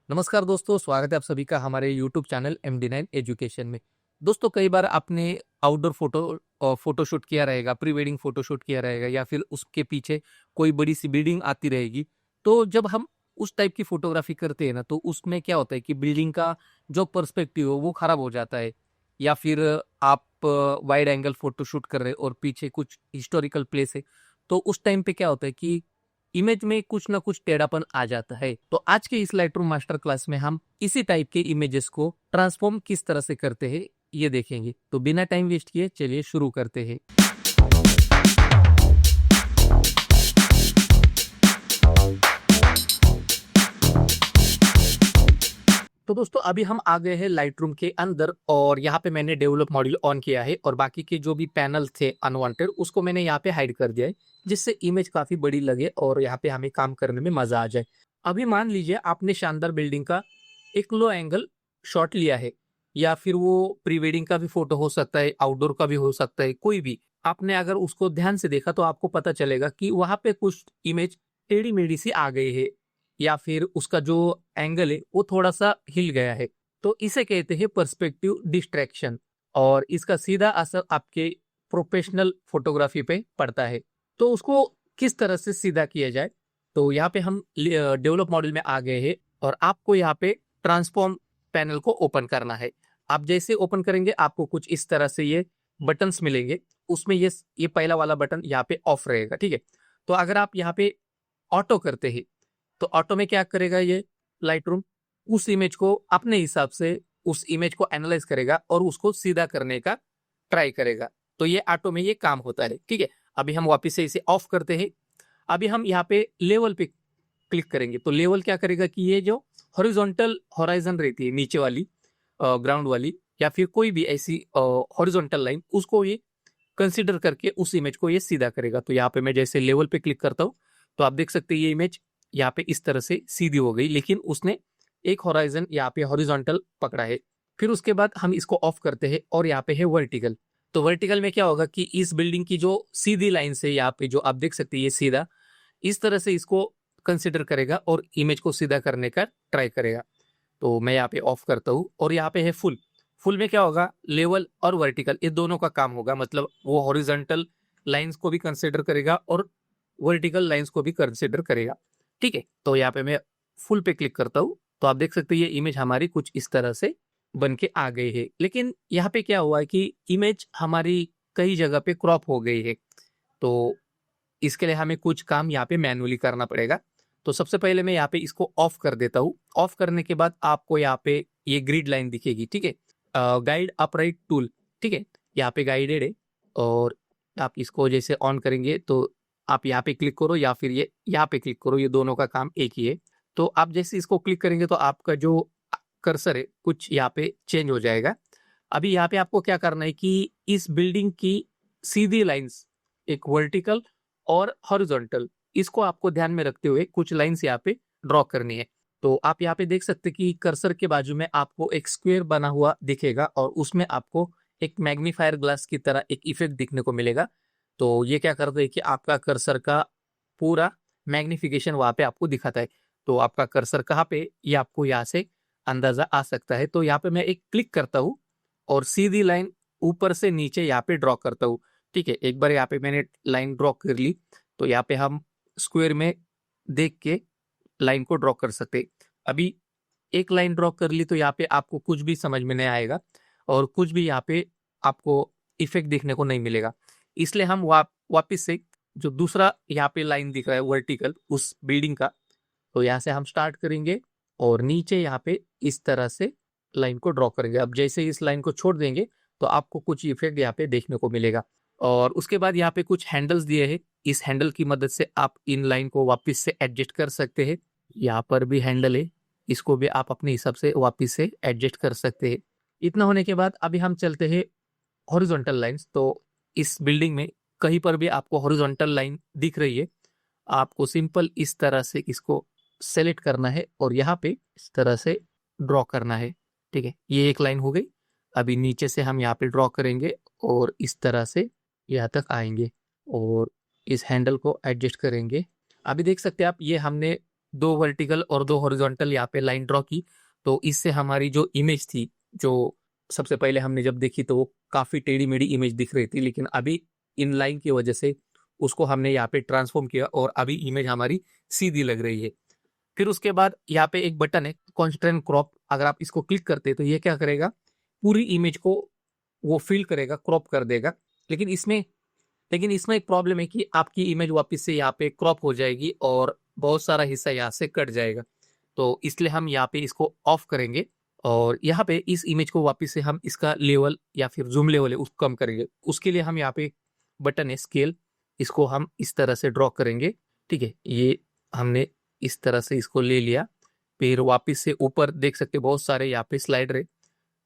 नमस्कार दोस्तों, स्वागत है आप सभी का हमारे यूट्यूब चैनल MD9 एजुकेशन में। दोस्तों, कई बार आपने आउटडोर फोटोशूट किया रहेगा, प्री वेडिंग फोटोशूट किया रहेगा या फिर उसके पीछे कोई बड़ी सी बिल्डिंग आती रहेगी। तो जब हम उस टाइप की फोटोग्राफी करते हैं ना, तो उसमें क्या होता है कि बिल्डिंग का जो पर्सपेक्टिव है वो खराब हो जाता है। या फिर आप वाइड एंगल फोटोशूट कर रहे हो और पीछे कुछ हिस्टोरिकल प्लेस है, तो उस टाइम पे क्या होता है कि इमेज में कुछ ना कुछ टेढ़ापन आ जाता है। तो आज के इस लाइटरूम मास्टर क्लास में हम इसी टाइप के इमेजेस को ट्रांसफॉर्म किस तरह से करते हैं ये देखेंगे। तो बिना टाइम वेस्ट किए चलिए शुरू करते हैं। तो दोस्तों, अभी हम आ गए हैं लाइटरूम के अंदर और यहाँ पे मैंने डेवलप मॉड्यूल ऑन किया है और बाकी के जो भी पैनल थे अनवांटेड उसको मैंने यहाँ पे हाइड कर दिया है, जिससे इमेज काफी बड़ी लगे और यहाँ पे हमें काम करने में मजा आ जाए। अभी मान लीजिए आपने शानदार बिल्डिंग का एक लो एंगल शॉट लिया है, या फिर वो प्री वेडिंग का भी फोटो हो सकता है, आउटडोर का भी हो सकता है, कोई भी। आपने अगर उसको ध्यान से देखा तो आपको पता चलेगा कि वहां पे कुछ इमेज टेढ़ी मेढ़ी सी आ गई है, या फिर उसका जो एंगल है वो थोड़ा सा हिल गया है। तो इसे कहते हैं पर्सपेक्टिव डिस्ट्रैक्शन, और इसका सीधा असर आपके प्रोफेशनल फोटोग्राफी पे पड़ता है। तो उसको किस तरह से सीधा किया जाए, तो यहाँ पे हम डेवलप मॉडल में आ गए हैं और आपको यहाँ पे ट्रांसफॉर्म पैनल को ओपन करना है। आप जैसे ओपन करेंगे आपको कुछ इस तरह से ये बटन्स मिलेंगे। उसमें ये पहला वाला बटन यहाँ पे ऑफ रहेगा, ठीक है। तो अगर आप यहाँ पे ऑटो करते हैं तो ऑटो में क्या करेगा, ये लाइट रूम उस इमेज को अपने हिसाब से उस इमेज को एनालाइज करेगा और उसको सीधा करने का ट्राई करेगा। तो ये ऑटो में ये काम होता है, ठीक है। अभी हम वापस से इसे ऑफ करते हैं। अभी हम यहाँ पे लेवल पे क्लिक करेंगे तो लेवल क्या करेगा कि ये जो हॉरिजॉन्टल होराइजन रहती है नीचे वाली, ग्राउंड वाली, या फिर कोई भी ऐसी हॉरिजॉन्टल लाइन, उसको ये कंसिडर करके उस इमेज को ये सीधा करेगा। तो यहाँ पे मैं जैसे लेवल पे क्लिक करता हूँ तो आप देख सकते हैं ये इमेज यहाँ पे इस तरह से सीधी हो गई, लेकिन उसने एक होराइजन यहाँ पे हॉरिजॉन्टल पकड़ा है। फिर उसके बाद हम इसको ऑफ करते हैं और यहाँ पे है वर्टिकल। तो वर्टिकल में क्या होगा कि इस बिल्डिंग की जो सीधी लाइन से यहाँ पे जो आप देख सकते हैं ये सीधा इस तरह से इसको कंसिडर करेगा और इमेज को सीधा करने का ट्राई करेगा। तो मैं यहाँ पे ऑफ करता हूँ और यहाँ पे है फुल। फुल में क्या होगा, लेवल और वर्टिकल ये दोनों का काम होगा, मतलब वो हॉरिजॉन्टल लाइंस को भी कंसिडर करेगा और वर्टिकल लाइंस को भी कंसिडर करेगा, ठीक है। तो यहाँ पे मैं फुल पे क्लिक करता हूँ तो आप देख सकते हैं ये इमेज हमारी कुछ इस तरह से बन के आ गई है। लेकिन यहाँ पे क्या हुआ है कि इमेज हमारी कई जगह पे क्रॉप हो गई है। तो इसके लिए हमें कुछ काम यहाँ पे मैन्युअली करना पड़ेगा। तो सबसे पहले मैं यहाँ पे इसको ऑफ कर देता हूँ। ऑफ करने के बाद आपको यहाँ पे ये ग्रिड लाइन दिखेगी, ठीक है। गाइड अपराइट टूल, ठीक है, यहाँ पे गाइडेड है। और आप इसको जैसे ऑन करेंगे तो आप यहाँ पे क्लिक करो या फिर ये यहाँ पे क्लिक करो, ये दोनों का काम एक ही है। तो आप जैसे इसको क्लिक करेंगे तो आपका जो कर्सर है कुछ यहाँ पे चेंज हो जाएगा। अभी यहाँ पे आपको क्या करना है कि इस बिल्डिंग की सीधी लाइंस, एक वर्टिकल और हॉरिजॉन्टल, इसको आपको ध्यान में रखते हुए कुछ लाइंस यहाँ पे ड्रॉ करनी है। तो आप यहाँ पे देख सकते हैं कि कर्सर के बाजू में आपको एक स्क्वायर बना हुआ दिखेगा और उसमें आपको एक मैग्नीफायर ग्लास की तरह एक इफेक्ट दिखने को मिलेगा। तो ये क्या करता है कि आपका कर्सर का पूरा मैग्निफिकेशन वहां पे आपको दिखाता है। तो आपका कर्सर कहाँ पे ये आपको यहाँ से अंदाजा आ सकता है। तो यहाँ पे मैं एक क्लिक करता हूँ और सीधी लाइन ऊपर से नीचे यहाँ पे ड्रॉ करता हूँ, ठीक है। एक बार यहाँ पे मैंने लाइन ड्रॉ कर ली तो यहाँ पे हम स्क्वायर में देख के लाइन को ड्रॉ कर सकते। अभी एक लाइन ड्रॉ कर ली तो यहाँ पे आपको कुछ भी समझ में नहीं आएगा और कुछ भी यहाँ पे आपको इफेक्ट देखने को नहीं मिलेगा। इसलिए हम वापिस से जो दूसरा यहाँ पे लाइन दिख रहा है वर्टिकल उस बिल्डिंग का, तो यहाँ से हम स्टार्ट करेंगे और नीचे यहाँ पे इस तरह से लाइन को ड्रॉ करेंगे। अब जैसे इस लाइन को छोड़ देंगे तो आपको कुछ इफेक्ट यहाँ पे देखने को मिलेगा। और उसके बाद यहाँ पे कुछ हैंडल्स दिए हैं, इस हैंडल की मदद से आप इन लाइन को वापस से एडजस्ट कर सकते हैं। यहाँ पर भी हैंडल है, इसको भी आप अपने हिसाब से वापस से एडजस्ट कर सकते हैं। इतना होने के बाद अभी हम चलते हैं हॉरिजॉन्टल लाइंस। तो इस बिल्डिंग में कहीं पर भी आपको हॉरिजॉन्टल लाइन दिख रही है, आपको सिंपल इस तरह से इसको सेलेक्ट करना है और यहाँ पे इस तरह से ड्रॉ करना है, ठीक है। ये एक लाइन हो गई। अभी नीचे से हम यहाँ पे ड्रॉ करेंगे और इस तरह से यहाँ तक आएंगे और इस हैंडल को एडजस्ट करेंगे। अभी देख सकते हैं आप, ये हमने 2 वर्टिकल और 2 हॉरिजॉन्टल यहाँ पे लाइन ड्रॉ की, तो इससे हमारी जो इमेज थी, जो सबसे पहले हमने जब देखी तो वो काफ़ी टेढ़ी-मेढ़ी इमेज दिख रही थी, लेकिन अभी इन लाइन की वजह से उसको हमने यहाँ पे ट्रांसफ़ॉर्म किया और अभी इमेज हमारी सीधी लग रही है। फिर उसके बाद यहाँ पे एक बटन है कॉन्स्ट्रेंट क्रॉप, अगर आप इसको क्लिक करते हैं तो ये क्या करेगा, पूरी इमेज को वो फ़िल करेगा, क्रॉप कर देगा। लेकिन इसमें लेकिन इसमें एक प्रॉब्लम है कि आपकी इमेज वापस से यहाँ पे क्रॉप हो जाएगी और बहुत सारा हिस्सा यहाँ से कट जाएगा। तो इसलिए हम यहाँ पे इसको ऑफ करेंगे और यहाँ पे इस इमेज को वापस से हम इसका लेवल या फिर ज़ूम लेवल है उसको कम करेंगे। उसके लिए हम यहाँ पे बटन है स्केल, इसको हम इस तरह से ड्रॉ करेंगे, ठीक है? ये हमने इस तरह से इसको ले लिया। फिर वापस से ऊपर देख सकते हैं बहुत सारे यहाँ पे स्लाइडर है।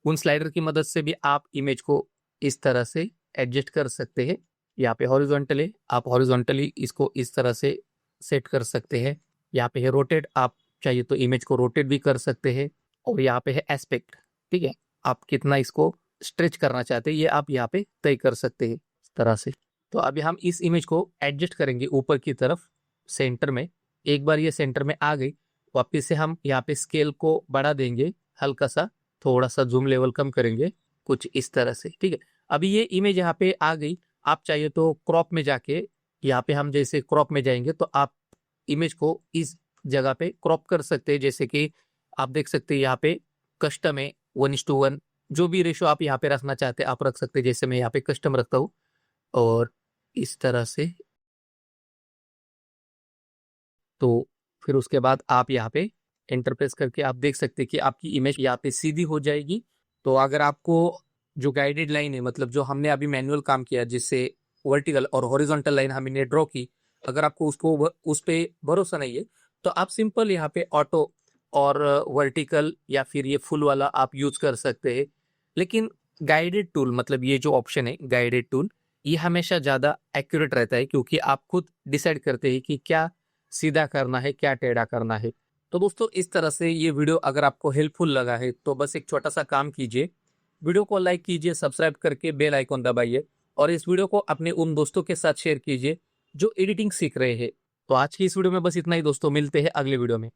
उन स्लाइडर की मदद से भी आप इमेज को इस तरह से एडजस्ट कर सकते हैं। यहाँ पे हॉरिजॉन्टल है, आप हॉरिजॉन्टली इसको इस तरह से सेट कर सकते हैं। यहाँ पे है रोटेट, आप चाहिए तो इमेज को रोटेट भी कर सकते हैं। और यहाँ पे है एस्पेक्ट, ठीक है? आप कितना इसको स्ट्रेच करना चाहते हैं ये आप यहाँ पे तय कर सकते हैं इस तरह से। तो अभी हम इस इमेज को एडजस्ट करेंगे ऊपर की तरफ सेंटर में। एक बार ये सेंटर में आ गई, वापस से हम यहाँ पे स्केल को बढ़ा देंगे हल्का सा, थोड़ा सा जूम लेवल कम करेंगे कुछ इस तरह से, ठीक है? अभी ये इमेज यहाँ पे आ गई। आप चाहिए तो क्रॉप में जाके, यहाँ पे हम जैसे क्रॉप में जाएंगे तो आप इमेज को इस जगह पे क्रॉप कर सकते हैं। जैसे कि आप देख सकते हैं यहाँ पे कस्टम है 1:1, जो भी रेशो आप यहाँ पे रखना चाहते हैं आप रख सकते हैं। जैसे मैं यहाँ पे कस्टम रखता हूँ और इस तरह से, तो फिर उसके बाद आप यहाँ पे एंटर प्रेस करके आप देख सकते हैं कि आपकी इमेज यहाँ पे सीधी हो जाएगी। तो अगर आपको जो गाइडेड लाइन है, मतलब जो हमने अभी मैनुअल काम किया जिससे वर्टिकल और हॉरिजॉन्टल लाइन हमने ड्रॉ की, अगर आपको उस पे भरोसा नहीं है तो आप सिंपल यहाँ पे ऑटो और वर्टिकल या फिर ये फुल वाला आप यूज कर सकते हैं। लेकिन गाइडेड टूल, मतलब ये जो ऑप्शन है गाइडेड टूल, ये हमेशा ज़्यादा एक्यूरेट रहता है क्योंकि आप खुद डिसाइड करते हैं कि क्या सीधा करना है क्या टेढ़ा करना है। तो दोस्तों इस तरह से ये वीडियो अगर आपको हेल्पफुल लगा है तो बस एक छोटा सा काम कीजिए, वीडियो को लाइक कीजिए, सब्सक्राइब करके बेल आइकॉन दबाइए और इस वीडियो को अपने उन दोस्तों के साथ शेयर कीजिए जो एडिटिंग सीख रहे हैं। तो आज की इस वीडियो में बस इतना ही दोस्तों, मिलते हैं अगले वीडियो में।